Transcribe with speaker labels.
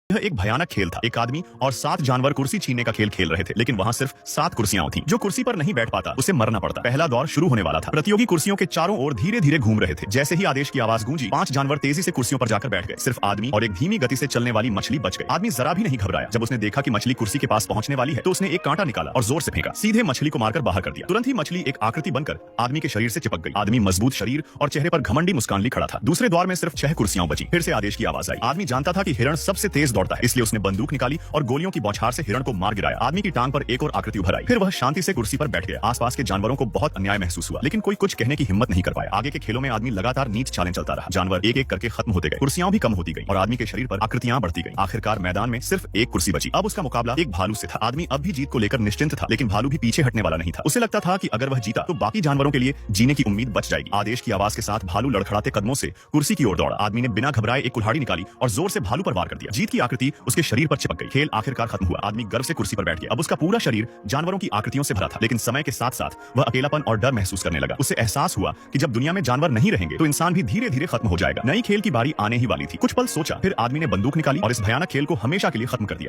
Speaker 1: यह एक भयानक खेल था। एक आदमी और 7 जानवर कुर्सी छीनने का खेल खेल रहे थे, लेकिन वहां सिर्फ 7 कुर्सियां थीं। जो कुर्सी पर नहीं बैठ पाता उसे मरना पड़ता। पहला दौर शुरू होने वाला था। प्रतियोगी कुर्सियों के चारों ओर धीरे धीरे घूम रहे थे। जैसे ही आदेश की आवाज गूंजी, 5 जानवर तेजी से कुर्सियों पर जाकर बैठ गए। सिर्फ आदमी और एक धीमी गति से चलने वाली मछली बच गए। आदमी जरा भी नहीं घबराया। जब उसने देखा कि मछली कुर्सी के पास पहुंचने वाली है, तो उसने एक कांटा निकाला और जोर से फेंका। सीधे मछली को मारकर बाहर कर दिया। तुरंत ही मछली एक आकृति बनकर आदमी के शरीर से चिपक गई। आदमी मजबूत शरीर और चेहरे पर घमंडी मुस्कान ली खड़ा था। दूसरे द्वार में सिर्फ 6 कुर्सियां बची। फिर से आदेश की आवाज आई। आदमी जानता था कि हिरण सबसे तेज दौड़ता है, इसलिए उसने बंदूक निकाली और गोलियों की बौछार से हिरण को मार गिराया। आदमी की टांग पर एक और आकृति उभर आई। फिर वह शांति से कुर्सी पर बैठ गया। आसपास के जानवरों को बहुत अन्याय महसूस हुआ, लेकिन कोई कुछ कहने की हिम्मत नहीं कर पाया। आगे के खेलों में आदमी लगातार नीच चालें चलता रहा। जानवर एक एक करके खत्म होते गए, कुर्सियां भी कम होती गई और आदमी के शरीर पर आकृतियां बढ़ती गई। आखिरकार मैदान में सिर्फ एक कुर्सी बची। अब उसका मुकाबला एक भालू से था। आदमी अब भी जीत को लेकर निश्चिंत था, लेकिन भालू भी पीछे हटने वाला नहीं था। उसे लगता था कि अगर वह जीता तो बाकी जानवरों के लिए जीने की उम्मीद बच जाएगी। आदेश की आवाज के साथ भालू लड़खड़ाते कदमों से कुर्सी की ओर दौड़ा। आदमी ने बिना घबराए एक कुल्हाड़ी निकाली और जोर से भालू पर वार कर दिया। जीत की आकृति उसके शरीर पर चिपक गई। खेल आखिरकार खत्म हुआ। आदमी गर्व से कुर्सी पर बैठ गया। अब उसका पूरा शरीर जानवरों की आकृतियों से भरा था, लेकिन समय के साथ साथ वह अकेलापन और डर महसूस करने लगा। उसे एहसास हुआ कि जब दुनिया में जानवर नहीं रहेंगे तो इंसान भी धीरे धीरे खत्म हो जाएगा। नई खेल की बारी आने ही वाली थी। कुछ पल सोचा, फिर आदमी ने बंदूक निकाली और इस भयानक खेल को हमेशा के लिए खत्म कर दिया।